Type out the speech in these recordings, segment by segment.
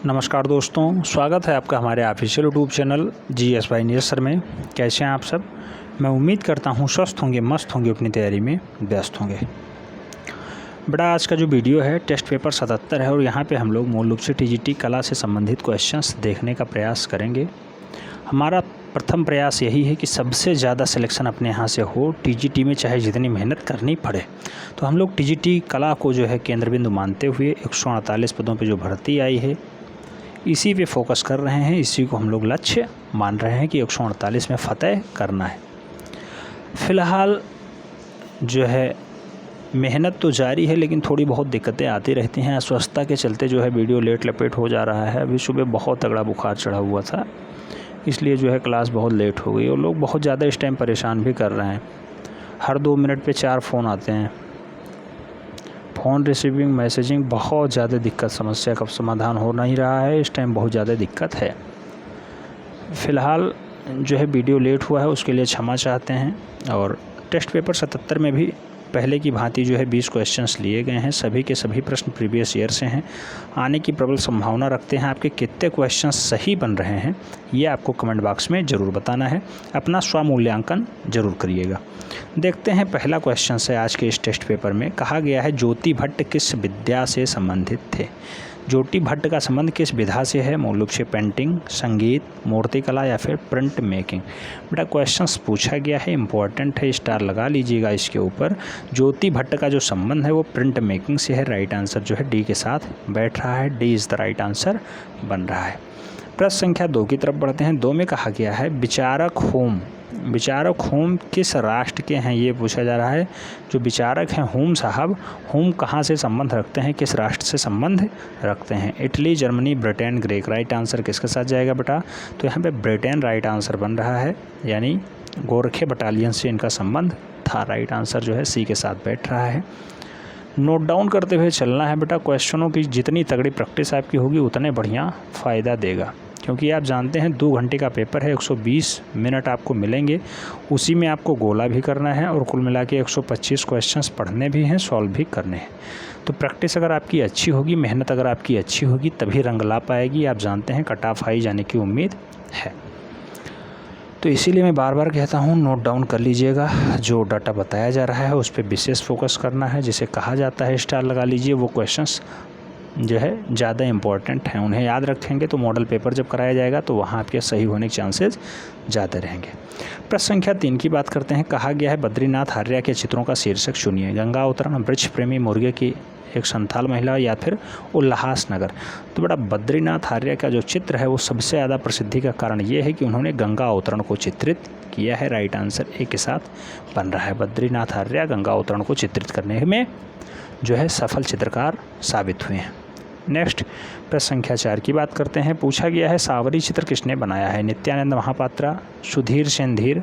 नमस्कार दोस्तों, स्वागत है आपका हमारे official YouTube channel GS by Neeraj sir में। कैसे हैं आप सब? मैं उम्मीद करता हूं स्वस्थ होंगे, मस्त होंगे, अपनी तैयारी में व्यस्त होंगे। बड़ा आज का जो वीडियो है टेस्ट पेपर 77 है और यहाँ पे हम लोग मूल रूप से TGT कला से संबंधित क्वेश्चंस देखने का प्रयास करेंगे। हमारा प्रथम प्रयास यही है कि सबसे ज़्यादा सिलेक्शन अपने यहाँ से हो। TGT में चाहे जितनी मेहनत करनी पड़े, तो हम लोग TGT कला को जो है केंद्र बिंदु मानते हुए 148 पदों पर जो भर्ती आई है इसी पे फोकस कर रहे हैं। इसी को हम लोग लक्ष्य मान रहे हैं कि 148 में फ़तेह करना है। फ़िलहाल जो है मेहनत तो जारी है, लेकिन थोड़ी बहुत दिक्कतें आती रहती हैं। अस्वस्थता के चलते जो है वीडियो लेट लपेट हो जा रहा है। अभी सुबह बहुत तगड़ा बुखार चढ़ा हुआ था, इसलिए जो है क्लास बहुत लेट हो गई और लोग बहुत ज़्यादा इस टाइम परेशान भी कर रहे हैं। हर 2 मिनट पे 4 फ़ोन आते हैं। फ़ोन रिसीविंग, मैसेजिंग, बहुत ज़्यादा दिक्कत, समस्या का समाधान हो नहीं रहा है। इस टाइम बहुत ज़्यादा दिक्कत है। फ़िलहाल जो है वीडियो लेट हुआ है, उसके लिए क्षमा चाहते हैं। और टेस्ट पेपर 77 में भी पहले की भांति जो है 20 क्वेश्चंस लिए गए हैं। सभी के सभी प्रश्न प्रीवियस ईयर से हैं। आने की प्रबल संभावना रखते हैं। आपके कितने क्वेश्चंस सही बन रहे हैं ये आपको कमेंट बॉक्स में ज़रूर बताना है। अपना स्वमूल्यांकन जरूर करिएगा। देखते हैं पहला क्वेश्चन है आज के इस टेस्ट पेपर में। कहा गया है ज्योति भट्ट किस विद्या से संबंधित थे। ज्योति भट्ट का संबंध किस विधा से है? मूल रूप से पेंटिंग, संगीत, मूर्तिकला या फिर प्रिंट मेकिंग। बेटा क्वेश्चंस पूछा गया है, इंपॉर्टेंट है, स्टार लगा लीजिएगा इसके ऊपर। ज्योति भट्ट का जो संबंध है वो प्रिंट मेकिंग से है। राइट आंसर जो है डी के साथ बैठ रहा है। D is the right answer बन रहा है। प्रश्न संख्या 2 की तरफ बढ़ते हैं। 2 में कहा गया है विचारक होम किस राष्ट्र के हैं, ये पूछा जा रहा है। जो विचारक हैं होम साहब, होम कहाँ से संबंध रखते हैं, किस राष्ट्र से संबंध रखते हैं? Italy, Germany, Britain, Greek. Right answer किसके साथ जाएगा बेटा? तो यहाँ पे ब्रिटेन राइट आंसर बन रहा है, यानी गोरखे बटालियन से इनका संबंध था। राइट आंसर जो है सी के साथ बैठ रहा है। नोट डाउन करते हुए चलना है बेटा। क्वेश्चनों की जितनी तगड़ी प्रैक्टिस आपकी होगी उतने बढ़िया फ़ायदा देगा, क्योंकि आप जानते हैं 2 घंटे का पेपर है, 120 मिनट आपको मिलेंगे। उसी में आपको गोला भी करना है और कुल मिला के 125 क्वेश्चंस पढ़ने भी हैं, सॉल्व भी करने हैं। तो प्रैक्टिस अगर आपकी अच्छी होगी, मेहनत अगर आपकी अच्छी होगी, तभी रंग ला पाएगी। आप जानते हैं कट ऑफ हाई जाने की उम्मीद है। तो इसीलिए मैं बार बार कहता हूँ नोट डाउन कर लीजिएगा। जो डाटा बताया जा रहा है उस पर विशेष फोकस करना है। जिसे कहा जाता है स्टार लगा लीजिए। वो क्वेश्चंस जो है ज़्यादा इम्पॉर्टेंट हैं, उन्हें याद रखेंगे तो मॉडल पेपर जब कराया जाएगा तो वहाँ आपके सही होने के चांसेस ज़्यादा रहेंगे। प्रश्न संख्या 3 की बात करते हैं। कहा गया है बद्रीनाथ आर्या के चित्रों का शीर्षक चुनिए। गंगा अवतरण, वृक्ष प्रेमी, मुर्गे की एक संथाल महिला या फिर उल्लासनगर। तो बेटा बद्रीनाथ आर्या का जो चित्र है वो सबसे ज़्यादा प्रसिद्धि का कारण ये है कि उन्होंने गंगा अवतरण को चित्रित किया है। राइट आंसर ए के साथ बन रहा है। बद्रीनाथ आर्या गंगा अवतरण को चित्रित करने में जो है सफल चित्रकार साबित हुए हैं। नेक्स्ट प्रश्न संख्या 4 की बात करते हैं। पूछा गया है सावरी चित्र किसने बनाया है? नित्यानंद महापात्रा, सुधीर सेनधीर,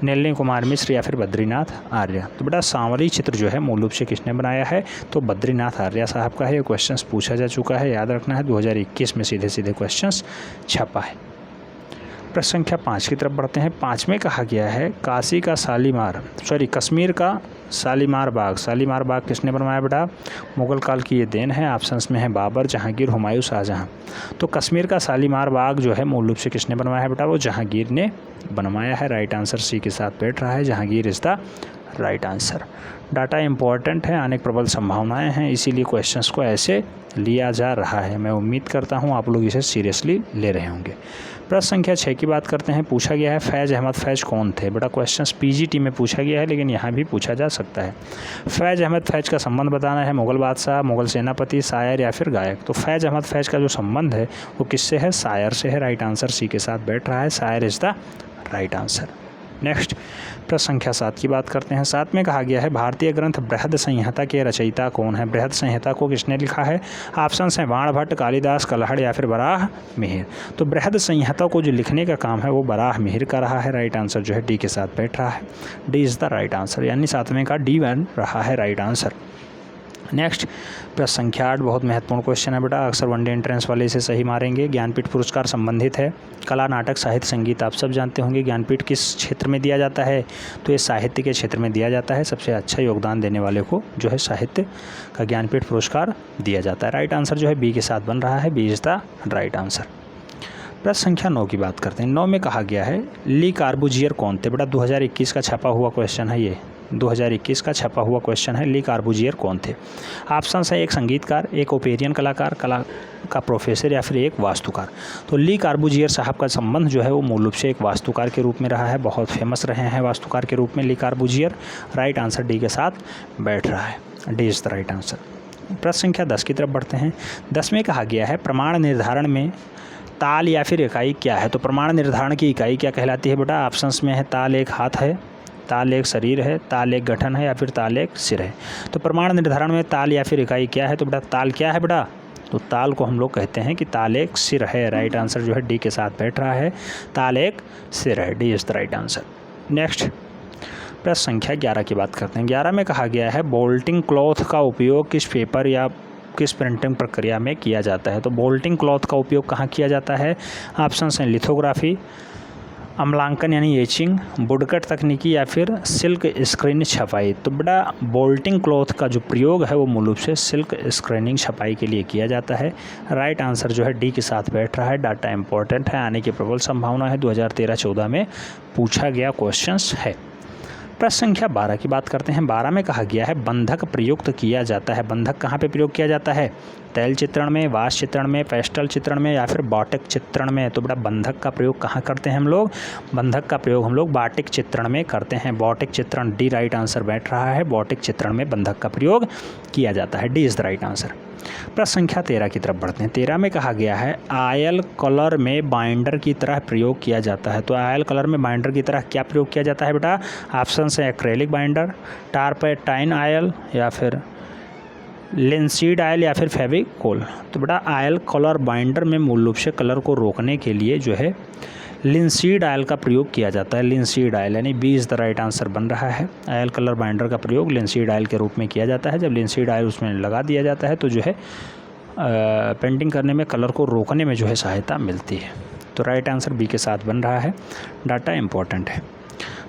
नलिनी कुमार मिश्र या फिर बद्रीनाथ आर्य। तो बेटा सांवरी चित्र जो है मूल रूप से किसने बनाया है? तो बद्रीनाथ आर्य साहब का है। ये क्वेश्चंस पूछा जा चुका है, याद रखना है। 2021 में सीधे सीधे क्वेश्चंस छपा है। प्रश्न संख्या 5 की तरफ बढ़ते हैं। 5 में कहा गया है कश्मीर का शालीमार बाग। शालीमार बाग किसने बनवाया बेटा? मुगल काल की ये देन है। ऑप्शंस में है बाबर, जहांगीर, हुमायूं, शाहजहां। तो कश्मीर का शालीमार बाग जो है मूल रूप से किसने बनवाया है बेटा? वो जहांगीर ने बनवाया है। राइट आंसर सी के साथ बैठ रहा है। Jahangir is the right answer. Data important है, आने की प्रबल संभावनाएं हैं, इसीलिए क्वेश्चंस को ऐसे लिया जा रहा है। मैं उम्मीद करता हूं आप लोग इसे सीरियसली ले रहे होंगे। प्रश्न संख्या 6 की बात करते हैं। पूछा गया है फैज़ अहमद फैज़ कौन थे? बेटा क्वेश्चंस PGT में पूछा गया है, लेकिन यहाँ भी पूछा जा सकता है। फैज़ अहमद फैज़ का संबंध बताना है। मुगल बादशाह, मुगल सेनापति, शायर या फिर गायक। तो फैज़ अहमद फैज़ का जो संबंध है वो किससे है? शायर से है। राइट आंसर सी के साथ बैठ रहा है। शायर is the right answer. Next प्रश्न संख्या 7 की बात करते हैं। 7 में कहा गया है भारतीय ग्रंथ बृहद संहिता के रचयिता कौन है? बृहद संहिता को किसने लिखा है? ऑप्शन हैं बाणभट्ट, कालिदास, कलहड़ या फिर बराह मिहिर। तो बृहद संहिता को जो लिखने का काम है वो बराह मिहिर का रहा है। राइट आंसर जो है डी के साथ बैठ रहा है। D is the right answer, यानी 7वें का डी बन रहा है राइट आंसर। नेक्स्ट प्रश्न संख्या 8 बहुत महत्वपूर्ण क्वेश्चन है बेटा, अक्सर वनडे एंट्रेंस वाले इसे सही मारेंगे। ज्ञानपीठ पुरस्कार संबंधित है कला, नाटक, साहित्य, संगीत, आप सब जानते होंगे। ज्ञानपीठ किस क्षेत्र में दिया जाता है, तो ये साहित्य के क्षेत्र में दिया जाता है। सबसे अच्छा योगदान देने वाले को जो है साहित्य का ज्ञानपीठ पुरस्कार दिया जाता है। राइट आंसर जो है बी के साथ बन रहा है, B is the right answer. प्रश्न संख्या 9 की बात करते हैं। 9 में कहा गया है ली कार्बूजियर कौन थे बेटा, 2021 का छपा हुआ क्वेश्चन है ये, 2021 का छपा हुआ क्वेश्चन है, ली कार्बूजियर कौन थे। ऑप्शंस है एक संगीतकार, एक ओपेरियन कलाकार, कला का प्रोफेसर या फिर एक वास्तुकार। तो ली कार्बूजियर साहब का संबंध जो है वो मूल रूप से एक वास्तुकार के रूप में रहा है, बहुत फेमस रहे हैं वास्तुकार के रूप में ली कार्बूजियर। राइट आंसर डी के साथ बैठ रहा है, D is the right answer. प्रश्न संख्या 10 की तरफ बढ़ते हैं। 10 में कहा गया है प्रमाण निर्धारण में ताल या फिर इकाई क्या है। तो प्रमाण निर्धारण की इकाई क्या कहलाती है बेटा, ऑप्शंस में है ताल एक हाथ है, ताल एक शरीर है, ताल एक गठन है या फिर ताल एक सिर है। तो प्रमाण निर्धारण में ताल या फिर इकाई क्या है, तो बेटा ताल क्या है बेटा, तो ताल को हम लोग कहते हैं कि ताल एक सिर है। राइट आंसर जो है डी के साथ बैठ रहा है, ताल एक सिर है, D is the right answer. Next प्रश्न संख्या 11 की बात करते हैं। 11 में कहा गया है बोल्टिंग क्लॉथ का उपयोग किस पेपर या किस प्रिंटिंग प्रक्रिया में किया जाता है। तो बोल्टिंग क्लॉथ का उपयोग कहाँ किया जाता है, ऑप्शन हैं लिथोग्राफी, अम्लांकन यानी एचिंग, वुडकट तकनीकी या फिर सिल्क स्क्रीन छपाई। तो बेटा बोल्टिंग क्लॉथ का जो प्रयोग है वो मूल रूप से सिल्क स्क्रीनिंग छपाई के लिए किया जाता है। राइट आंसर जो है डी के साथ बैठ रहा है। डाटा इंपॉर्टेंट है, आने की प्रबल संभावना है, 2013-14 में पूछा गया क्वेश्चंस है। प्रश्न संख्या 12 की बात करते हैं। 12 में कहा गया है बंधक प्रयुक्त किया जाता है। बंधक कहाँ पे प्रयोग किया जाता है, तैल चित्रण में, वाष्प चित्रण में, पेस्टल चित्रण में या फिर बाटिक चित्रण में। तो बेटा बंधक का प्रयोग कहाँ करते हैं हम लोग, बंधक का प्रयोग हम लोग बाटिक चित्रण में करते हैं। बाटिक चित्रण, डी राइट आंसर बैठ रहा है। बाटिक चित्रण में बंधक का प्रयोग किया जाता है, D is the right answer. प्रश्न संख्या 13 की तरफ बढ़ते हैं। 13 में कहा गया है आयल कलर में बाइंडर की तरह प्रयोग किया जाता है। तो आयल कलर में बाइंडर की तरह क्या प्रयोग किया जाता है बेटा, ऑप्शन है एक्रेलिक बाइंडर, टारपेटाइन आयल या फिर लिंसीड आयल या फिर फेविकोल। तो बेटा आयल कलर बाइंडर में मूल रूप से कलर को रोकने के लिए जो है लिंसीड आयल का प्रयोग किया जाता है। लिंसीड आयल यानी B is the right answer बन रहा है। आयल कलर बाइंडर का प्रयोग लिंसीड आयल के रूप में किया जाता है। जब लिंसीड आयल उसमें लगा दिया जाता है तो जो है पेंटिंग करने में, कलर को रोकने में जो है सहायता मिलती है। तो राइट आंसर बी के साथ बन रहा है। डाटा इंपॉर्टेंट है।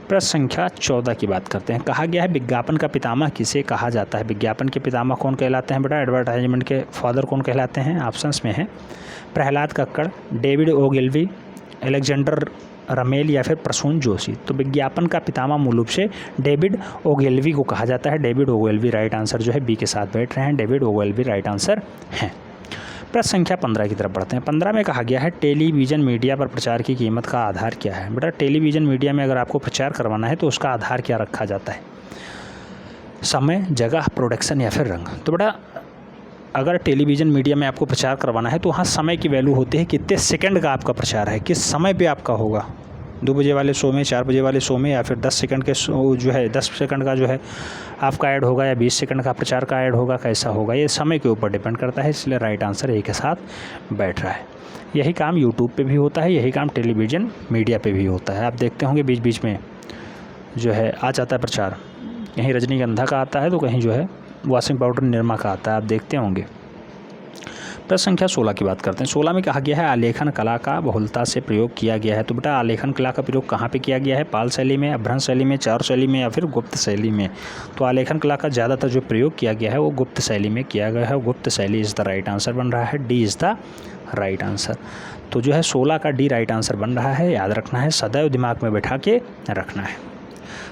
प्रश्न संख्या 14 की बात करते हैं। कहा गया है विज्ञापन का पितामह किसे कहा जाता है। विज्ञापन के पितामह कौन कहलाते हैं बेटा, एडवर्टाइजमेंट के फादर कौन कहलाते हैं। ऑप्शंस में है Prahlad Kakkar, David Ogilvy, Alexander Rummel या फिर प्रसून जोशी। तो विज्ञापन का पितामह मूल रूप से डेविड ओगिलवी को कहा जाता है। डेविड ओगिलवी राइट आंसर जो है बी के साथ बैठ रहे हैं। डेविड ओगिलवी राइट आंसर हैं। प्रश्न संख्या 15 की तरफ बढ़ते हैं। 15 में कहा गया है टेलीविज़न मीडिया पर प्रचार की कीमत का आधार क्या है। बेटा टेलीविज़न मीडिया में अगर आपको प्रचार करवाना है तो उसका आधार क्या रखा जाता है, समय, जगह, प्रोडक्शन या फिर रंग। तो बेटा अगर टेलीविज़न मीडिया में आपको प्रचार करवाना है तो वहाँ समय की वैल्यू होती है, कितने सेकंड का आपका प्रचार है, किस समय पे आपका होगा, 2 बजे वाले शो में, 4 बजे वाले शो में या फिर 10 सेकंड के शो जो है 10 सेकंड का जो है आपका ऐड होगा या 20 सेकंड का प्रचार का ऐड होगा, कैसा होगा, ये समय के ऊपर डिपेंड करता है। इसलिए राइट आंसर ए के साथ बैठ रहा है। यही काम यूट्यूब पे भी होता है, यही काम टेलीविज़न मीडिया पे भी होता है। आप देखते होंगे बीच बीच में जो है आ जाता है प्रचार, कहीं रजनीगंधा का आता है तो कहीं जो है वॉशिंग पाउडर निरमा का आता है, आप देखते होंगे। प्रश्न संख्या 16 की बात करते हैं। 16 में कहा गया है आलेखन कला का बहुलता से प्रयोग किया गया है। तो बेटा आलेखन कला का प्रयोग कहाँ पे किया गया है, पाल शैली में, अभ्रंश शैली में, चार शैली में या फिर गुप्त शैली में। तो आलेखन कला का ज़्यादातर जो प्रयोग किया गया है वो गुप्त शैली में किया गया है। गुप्त शैली इज़ द राइट आंसर बन रहा है, D is the right answer. तो जो है 16 का डी राइट आंसर बन रहा है, याद रखना है, सदैव दिमाग में बैठा के रखना है।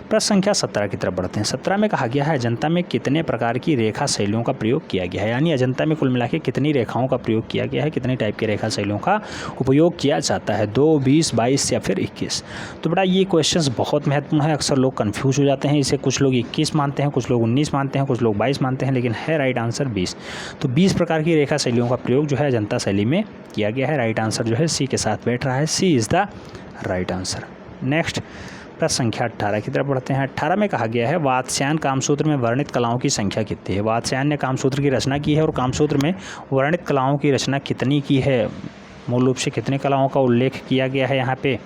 प्रश्न संख्या 17 की तरफ बढ़ते हैं। 17 में कहा गया है अजंता में कितने प्रकार की रेखा शैलियों का प्रयोग किया गया है, यानी अजंता में कुल मिला के कितनी रेखाओं का प्रयोग किया गया है, कितनी टाइप के रेखा शैलियों का उपयोग किया जाता है, 2, 20, 22 या फिर 21। तो बेटा ये क्वेश्चंस बहुत महत्वपूर्ण है, अक्सर लोग कन्फ्यूज हो जाते हैं। इसे कुछ लोग 21 मानते हैं, कुछ लोग 19 मानते हैं, कुछ लोग 22 मानते हैं, लेकिन है राइट आंसर 20। तो 20 प्रकार की रेखा शैलियों का प्रयोग जो है अजंता शैली में किया गया है। राइट आंसर जो है सी के साथ बैठ रहा है, C is the right answer. Next प्रश्न संख्या 18 की तरफ बढ़ते हैं। 18 में कहा गया है वात्स्यायन कामसूत्र में वर्णित कलाओं की संख्या कितनी है। वात्स्यायन ने कामसूत्र की रचना की है और कामसूत्र में वर्णित कलाओं की रचना कितनी की है, मूल रूप से कितने कलाओं का उल्लेख किया गया है यहाँ पे,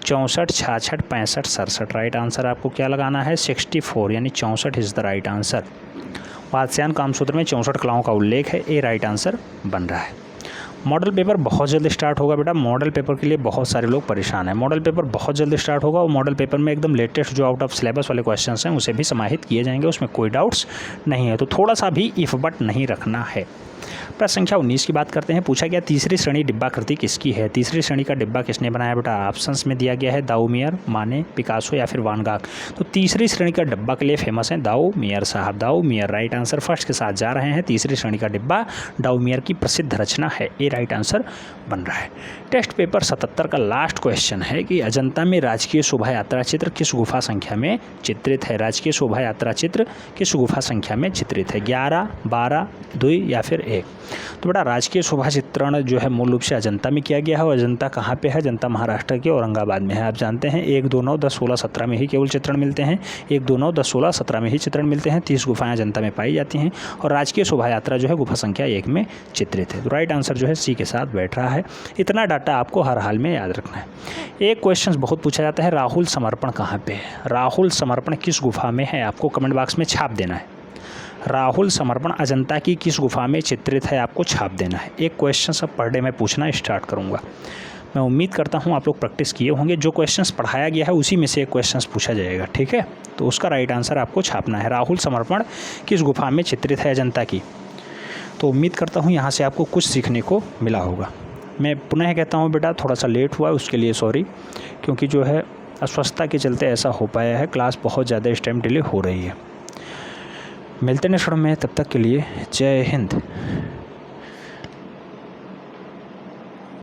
64, 66, 65, 67। राइट आंसर आपको क्या लगाना है, 64 यानी 64 इज़ द राइट आंसर। पाठ्यक्रम कामसूत्र में 64 कलाओं का उल्लेख है, ए राइट आंसर बन रहा है। मॉडल पेपर बहुत जल्द स्टार्ट होगा बेटा, मॉडल पेपर के लिए बहुत सारे लोग परेशान हैं। मॉडल पेपर बहुत जल्द स्टार्ट होगा और मॉडल पेपर में एकदम लेटेस्ट जो आउट ऑफ सिलेबस वाले क्वेश्चंस हैं उसे भी समाहित किए जाएंगे, उसमें कोई डाउट्स नहीं है। तो थोड़ा सा भी इफ बट नहीं रखना है। प्रश्न संख्या 19 की बात करते हैं। पूछा गया तीसरी श्रेणी डिब्बाकृति किसकी है? तीसरी श्रेणी का डिब्बा किसने बनाया बेटा? ऑप्शंस में दिया गया है दाऊमियर, माने, पिकासो या फिर वान गाग। तो तीसरी श्रेणी का डिब्बा के लिए फेमस है दाऊमियर साहब। दाऊमियर राइट आंसर फर्स्ट के साथ जा रहे हैं। तीसरी श्रेणी का डिब्बा दाऊमियर की प्रसिद्ध रचना है, ए राइट आंसर बन रहा है। टेस्ट पेपर 77 का लास्ट क्वेश्चन है कि अजंता में राजकीय शोभा यात्रा चित्र किस गुफा संख्या में चित्रित है? राजकीय शोभा यात्रा चित्र किस गुफा संख्या में चित्रित है? 11, 12, 2 या फिर 1? तो बेटा राजकीय शोभा चित्रण जो है मूल रूप से अजंता में किया गया है। और अजंता कहाँ पे है? अजंता महाराष्ट्र के औरंगाबाद में है। आप जानते हैं 1, 2, 9, 10, 16, 17 में ही केवल चित्रण मिलते हैं। 1, 2, 9, 10, 16, 17 में ही चित्रण मिलते हैं। 30 गुफाएं अजंता में पाई जाती हैं और राजकीय शोभा यात्रा जो है गुफा संख्या 1 में चित्रित है। तो राइट आंसर जो है सी के साथ बैठ रहा है। इतना डाटा आपको हर हाल में याद रखना है। एक क्वेश्चन बहुत पूछा जाता है, राहुल समर्पण कहाँ पे है? राहुल समर्पण किस गुफा में है? आपको कमेंट बॉक्स में छाप देना है। राहुल समर्पण अजंता की किस गुफा में चित्रित है? आपको छाप देना है। एक क्वेश्चन सब पर डे मैं पूछना स्टार्ट करूंगा। मैं उम्मीद करता हूं आप लोग प्रैक्टिस किए होंगे। जो क्वेश्चंस पढ़ाया गया है उसी में से एक क्वेश्चंस पूछा जाएगा, ठीक है? तो उसका राइट आंसर आपको छापना है। राहुल समर्पण किस गुफा में चित्रित है अजंता की? तो उम्मीद करता हूँ यहाँ से आपको कुछ सीखने को मिला होगा। मैं पुनः कहता हूँ बेटा थोड़ा सा लेट हुआ उसके लिए सॉरी, क्योंकि जो है अस्वस्थता के चलते ऐसा हो पाया है। क्लास बहुत ज़्यादा इस टाइम डिले हो रही है। मिलते हैं नेक्स्ट में, तब तक के लिए जय हिंद।